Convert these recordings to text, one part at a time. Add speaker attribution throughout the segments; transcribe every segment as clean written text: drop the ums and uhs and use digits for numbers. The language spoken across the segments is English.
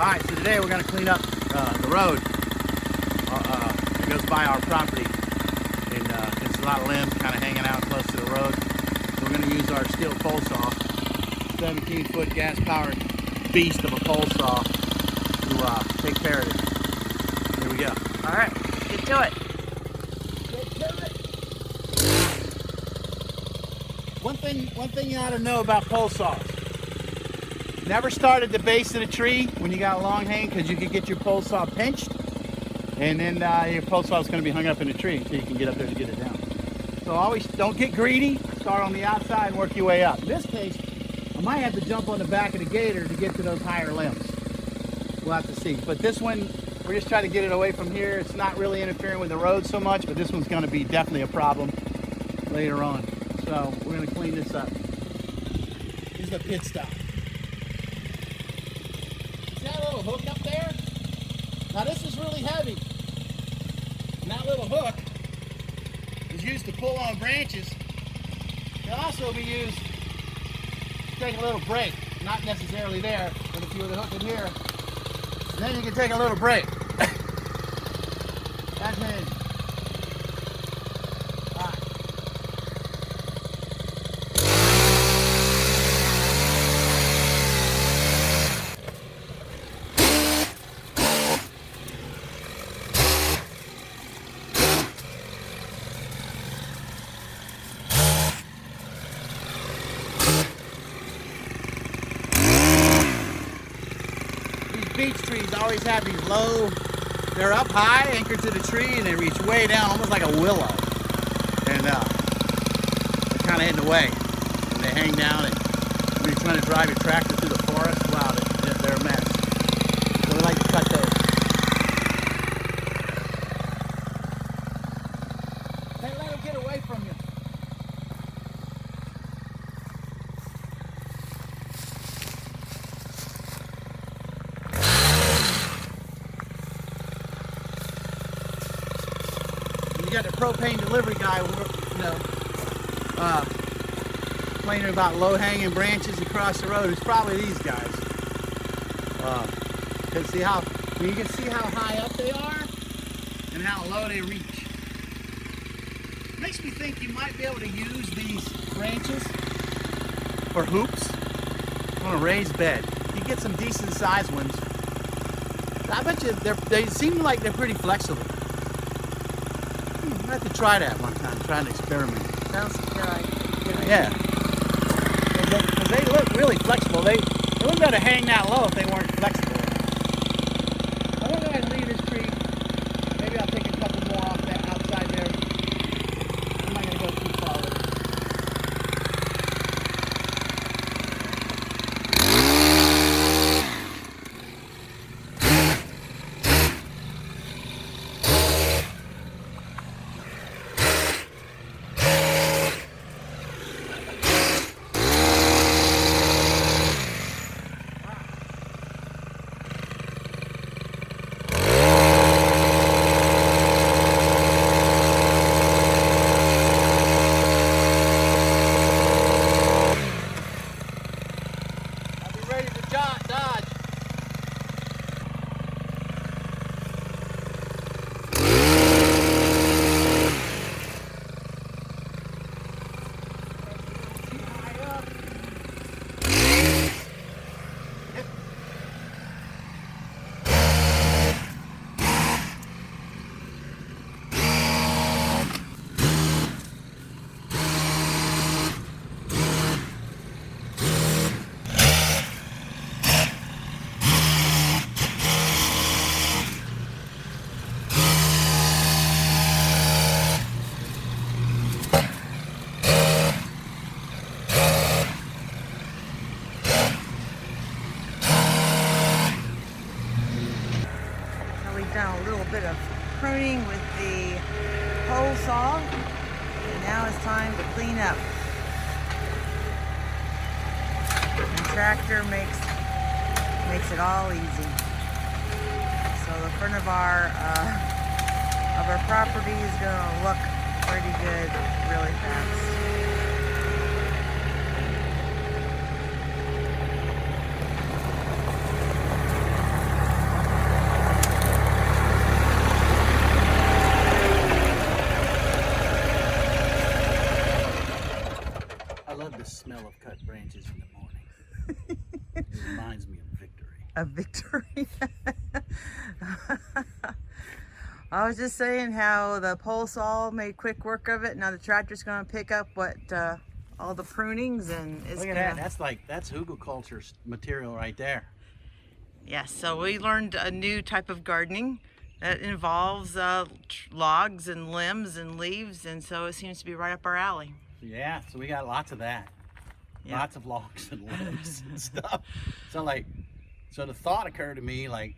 Speaker 1: Alright, so today we're going to clean up the road that goes by our property. And there's a lot of limbs kind of hanging out close to the road. So we're going to use our Stihl pole saw, 17-foot gas-powered beast of a pole saw to take care of it. Here we go.
Speaker 2: Alright, let's get to it.
Speaker 1: One thing you ought to know about pole saws. Never start at the base of the tree when you got a long hang, because you could get your pole saw pinched, and then your pole saw is going to be hung up in the tree until you can get up there to get it down. So always don't get greedy. Start on the outside and work your way up. In this case, I might have to jump on the back of the gator to get to those higher limbs. We'll have to see. But this one, we're just trying to get it away from here. It's not really interfering with the road so much, but this one's going to be definitely a problem later on. So we're going to clean this up. This is the pit stop. See that little hook up there? Now this is really heavy. And that little hook is used to pull on branches. It can also be used to take a little break. Not necessarily there, but if you were to hook it here, then you can take a little break. That's handy. Beech trees always have these low, they're up high, anchored to the tree, and they reach way down, almost like a willow. And they're kind of in the way. And they hang down, and when you're trying to drive your tractor through the forest, wow, they're a mess. So we like to cut those. Hey, let them get away from you. You got the propane delivery guy, complaining about low-hanging branches across the road. It's probably these guys. You can see how high up they are and how low they reach. Makes me think you might be able to use these branches for hoops on a raised bed. You get some decent-sized ones. I bet you they seem like they're pretty flexible. I have to try that one time, try an experiment.
Speaker 2: Sounds good.
Speaker 1: Yeah. Because they look really flexible. They wouldn't be able to hang that low if they weren't flexible. I'm going to go ahead and leave this tree. Maybe I'll take a couple more off that outside there. I'm not going to go too far with it.
Speaker 2: Done a little bit of pruning with the pole saw, and now it's time to clean up. The tractor makes it all easy. So the front of our property is going to look pretty good really fast.
Speaker 1: the smell of cut branches in the morning. It reminds me of victory.
Speaker 2: A victory. I was just saying how the pole saw made quick work of it. Now the tractor's going to pick up what all the prunings and is
Speaker 1: Look at that. That's hugelkultur's material right there.
Speaker 2: Yes, so we learned a new type of gardening that involves logs and limbs and leaves, and so it seems to be right up our alley.
Speaker 1: Yeah, so we got lots of that.
Speaker 2: Yeah.
Speaker 1: Lots of logs and limbs and stuff. So the thought occurred to me, like,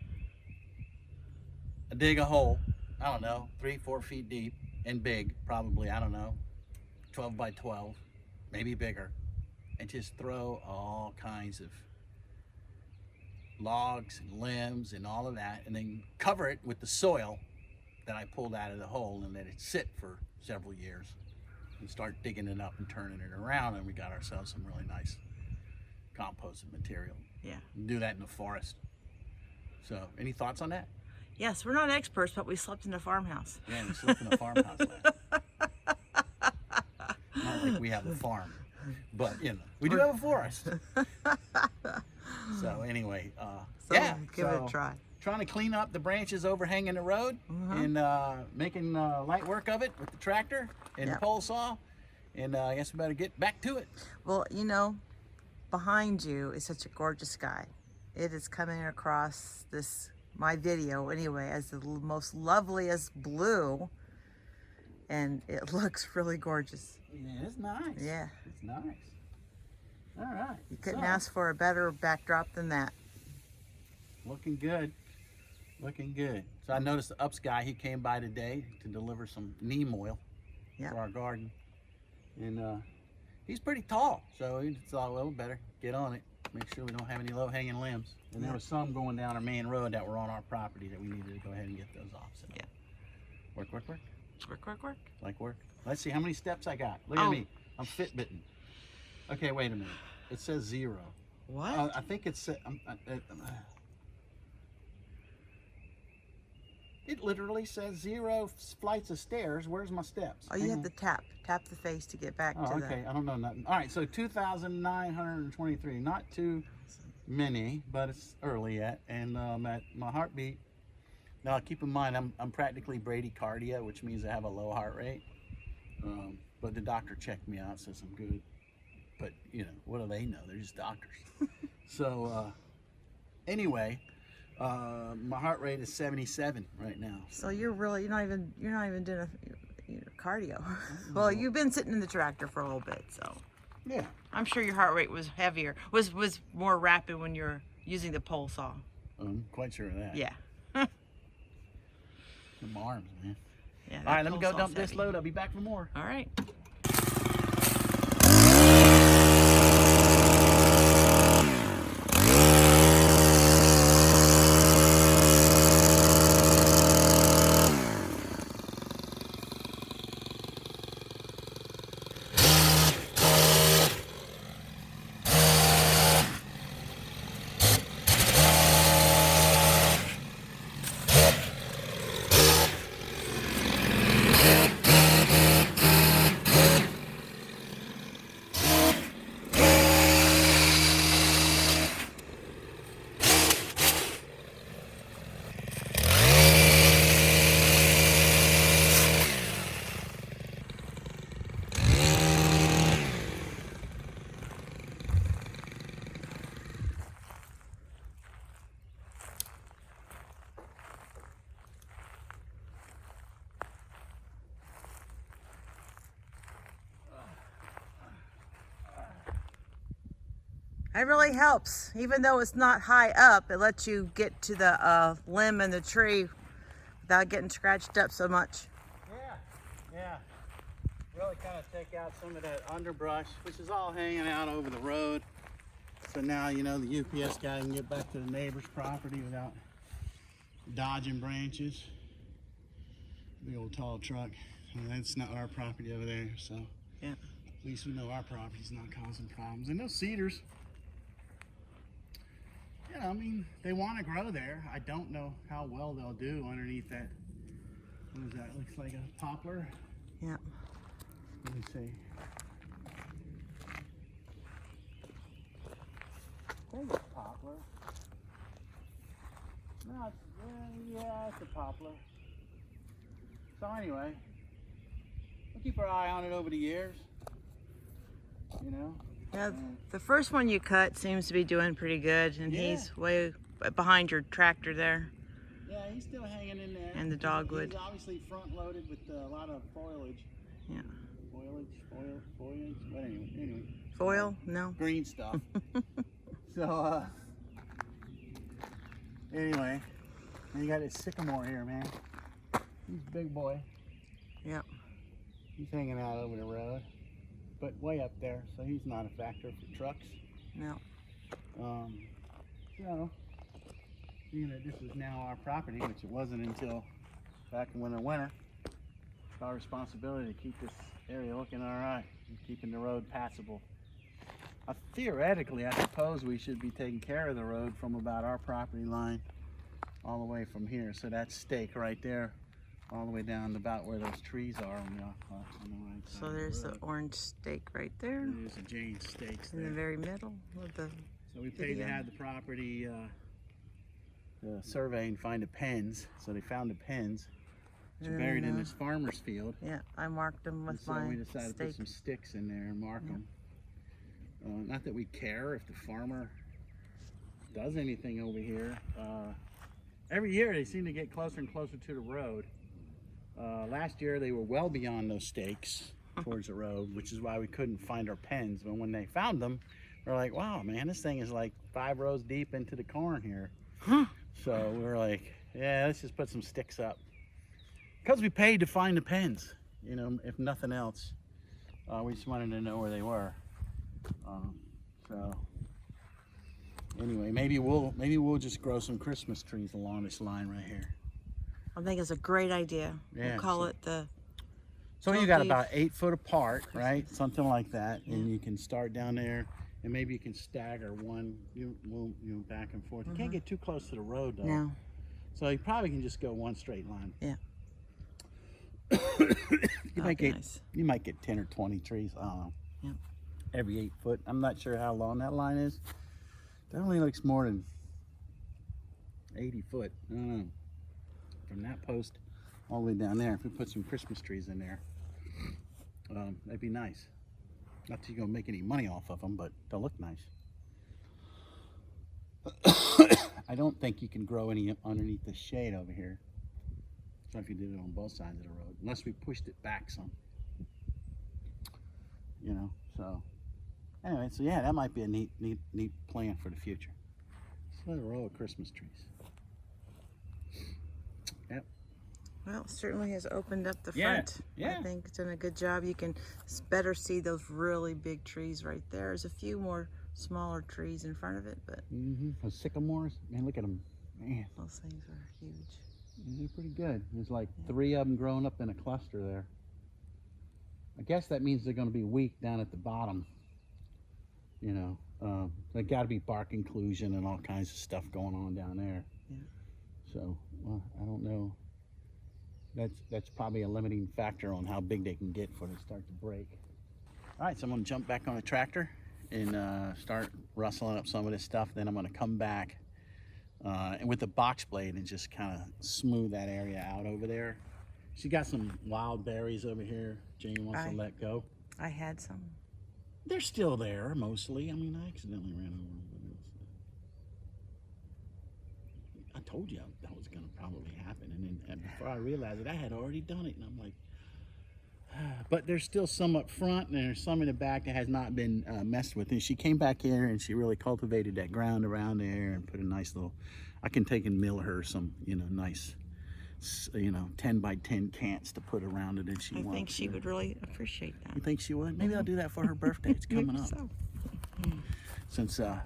Speaker 1: I dig a hole, I don't know, 3-4 feet deep and big, probably, I don't know, 12 by 12, maybe bigger, and just throw all kinds of logs and limbs and all of that, and then cover it with the soil that I pulled out of the hole and let it sit for several years and start digging it up and turning it around, and we got ourselves some really nice composted material.
Speaker 2: Yeah.
Speaker 1: Do that in the forest. So, any thoughts on that?
Speaker 2: Yes, we're not experts, but we slept in a farmhouse.
Speaker 1: Yeah, we slept in a farmhouse last. Not like we have a farm, but you know, we do have a forest. So anyway, yeah,
Speaker 2: give it a try.
Speaker 1: Trying to clean up the branches overhanging the road and making light work of it with the tractor and the pole saw. And I guess we better get back to it.
Speaker 2: Well, you know, behind you is such a gorgeous sky. It is coming across my video anyway, as the most loveliest blue, and it looks really gorgeous.
Speaker 1: Yeah, it's nice.
Speaker 2: Yeah.
Speaker 1: It's nice. All right.
Speaker 2: You couldn't ask for a better backdrop than that.
Speaker 1: Looking good. Looking good. So I noticed the Ups guy, he came by today to deliver some neem oil for our garden. And he's pretty tall, so he thought, well, we better get on it. Make sure we don't have any low-hanging limbs. And there was some going down our main road that were on our property that we needed to go ahead and get those off. So. Yeah. Work, work, work.
Speaker 2: Work, work, work.
Speaker 1: Like work. Let's see how many steps I got. Look at me. I'm Fitbitting. Okay, wait a minute. It says 0.
Speaker 2: What?
Speaker 1: I think it's... it literally says 0 flights of stairs. Where's my steps?
Speaker 2: Oh, you have to tap the face to get back to that.
Speaker 1: Okay, I don't know nothing. All right, so 2,923. Not too many, but it's early yet. And at my heartbeat. Now, keep in mind, I'm practically bradycardia, which means I have a low heart rate. But the doctor checked me out, says I'm good. But, you know, what do they know? They're just doctors. So, anyway, my heart rate is 77 right now.
Speaker 2: So you're not even doing a cardio. Well, you've been sitting in the tractor for a little bit, so.
Speaker 1: Yeah.
Speaker 2: I'm sure your heart rate was heavier, was more rapid when you're using the pole saw.
Speaker 1: I'm quite sure of that.
Speaker 2: Yeah.
Speaker 1: My arms, man.
Speaker 2: Yeah.
Speaker 1: All right, let me go dump this load. I'll be back for more.
Speaker 2: All right. It really helps. Even though it's not high up, it lets you get to the limb and the tree without getting scratched up so much.
Speaker 1: Yeah. Really kind of take out some of that underbrush, which is all hanging out over the road. So now, you know, the UPS guy can get back to the neighbor's property without dodging branches. Big old tall truck. And that's not our property over there, so
Speaker 2: yeah.
Speaker 1: At least we know our property's not causing problems. And those cedars, you know, I mean, they want to grow there. I don't know how well they'll do underneath that. What is that? Looks like a poplar.
Speaker 2: Yeah.
Speaker 1: Let me see. think it's poplar. No, it's, yeah, it's a poplar. So anyway, we'll keep our eye on it over the years. You know.
Speaker 2: Yeah, the first one you cut seems to be doing pretty good, and
Speaker 1: Yeah.
Speaker 2: he's way behind your tractor there.
Speaker 1: Yeah, he's still hanging in there.
Speaker 2: And the dogwood.
Speaker 1: He's obviously front loaded with a lot of foliage.
Speaker 2: Yeah.
Speaker 1: Foliage. But anyway.
Speaker 2: Foil? No.
Speaker 1: Green stuff. So, anyway, then you got this sycamore here, man. He's a big boy.
Speaker 2: Yep.
Speaker 1: He's hanging out over the road, but way up there, so he's not a factor for trucks.
Speaker 2: No.
Speaker 1: So, being that this is now our property, which it wasn't until back when the winter, it's our responsibility to keep this area looking all right and keeping the road passable. Theoretically, I suppose we should be taking care of the road from about our property line all the way from here. So that stake right there, all the way down to about where those trees are on the right side.
Speaker 2: So there's the orange stake right there
Speaker 1: There's the Jane stakes
Speaker 2: in the
Speaker 1: there.
Speaker 2: very middle of the
Speaker 1: So we paid to
Speaker 2: video.
Speaker 1: have the property survey and find the pens. So they found the pens, which are buried in this farmer's field.
Speaker 2: Yeah, I marked them
Speaker 1: And
Speaker 2: with
Speaker 1: so
Speaker 2: my
Speaker 1: we decided to put
Speaker 2: stake.
Speaker 1: some sticks in there and mark them. Not that we care if the farmer does anything over here. Every year they seem to get closer and closer to the road. Last year they were well beyond those stakes towards the road, which is why we couldn't find our pens. But when they found them, we're like, wow, man, this thing is like 5 rows deep into the corn here. So we're like, yeah, let's just put some sticks up. Because we paid to find the pens, you know, if nothing else. We just wanted to know where they were. So anyway, maybe we'll just grow some Christmas trees along this line right here.
Speaker 2: I think it's a great idea.
Speaker 1: Yeah,
Speaker 2: We'll call it the.
Speaker 1: So you got about 8 foot apart, right? Something like that, and
Speaker 2: Yeah.
Speaker 1: you can start down there, and maybe you can stagger one, you back and forth. You can't get too close to the road though.
Speaker 2: No.
Speaker 1: So you probably can just go one straight line.
Speaker 2: Yeah.
Speaker 1: you might
Speaker 2: be
Speaker 1: get
Speaker 2: nice.
Speaker 1: you might get 10 or 20 trees. I don't know.
Speaker 2: Yep.
Speaker 1: Every 8 foot. I'm not sure how long that line is. Definitely looks more than 80 foot. I don't know. From that post all the way down there. If we put some Christmas trees in there, that'd be nice. Not that you're gonna make any money off of them, but they'll look nice. I don't think you can grow any underneath the shade over here. So if you did it on both sides of the road, unless we pushed it back some. You know, so anyway, so yeah, that might be a neat plan for the future. So a row of Christmas trees. Yep.
Speaker 2: Well, it certainly has opened up the
Speaker 1: Yeah,
Speaker 2: front.
Speaker 1: yeah.
Speaker 2: I think it's done a good job. You can better see those really big trees right there. There's a few more smaller trees in front of it, but
Speaker 1: Those sycamores, man, look at them. Man,
Speaker 2: those things are huge.
Speaker 1: they're pretty good. There's like 3 of them growing up in a cluster there. I guess that means they're going to be weak down at the bottom. You know, they got to be bark inclusion and all kinds of stuff going on down there.
Speaker 2: Yeah.
Speaker 1: So, well, I don't know. That's probably a limiting factor on how big they can get before they start to break. All right, so I'm going to jump back on the tractor and start rustling up some of this stuff. Then I'm going to come back and with the box blade and just kind of smooth that area out over there. She got some wild berries over here Jane wants to let go.
Speaker 2: I had some.
Speaker 1: They're still there mostly. I mean, I accidentally ran over them. I told you that was going to probably happen, and before I realized it, I had already done it, and I'm like, but there's still some up front, and there's some in the back that has not been messed with. And she came back here, and she really cultivated that ground around there, and put a nice little. I can take and mill her some, nice, 10 by 10 cants to put around it if she wants.
Speaker 2: I think she would really appreciate that.
Speaker 1: You think she would? Maybe I'll do that for her birthday. It's coming up.
Speaker 2: So.
Speaker 1: Since the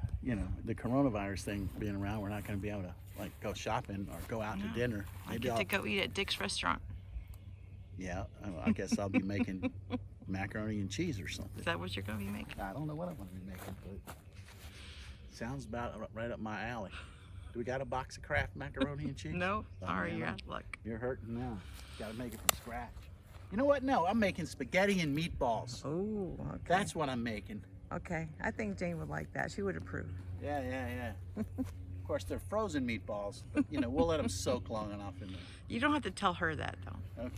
Speaker 1: coronavirus thing being around, we're not going to be able to go shopping or go out to dinner.
Speaker 2: I get to go eat at Dick's restaurant.
Speaker 1: Yeah, I guess I'll be making macaroni and cheese or something.
Speaker 2: Is that what you're going to be making?
Speaker 1: I don't know what I'm going to be making, but sounds about right up my alley. Do we got a box of Kraft macaroni and cheese?
Speaker 2: No, sorry,
Speaker 1: man,
Speaker 2: you're out of luck.
Speaker 1: You're hurting now. Got to make it from scratch. You know what? No, I'm making spaghetti and meatballs.
Speaker 2: Oh, okay.
Speaker 1: That's what I'm making.
Speaker 2: Okay, I think Jane would like that. She would approve.
Speaker 1: Yeah, yeah, yeah. Of course, they're frozen meatballs, but you know, we'll let them soak long enough in there.
Speaker 2: You don't have to tell her that though.
Speaker 1: Okay.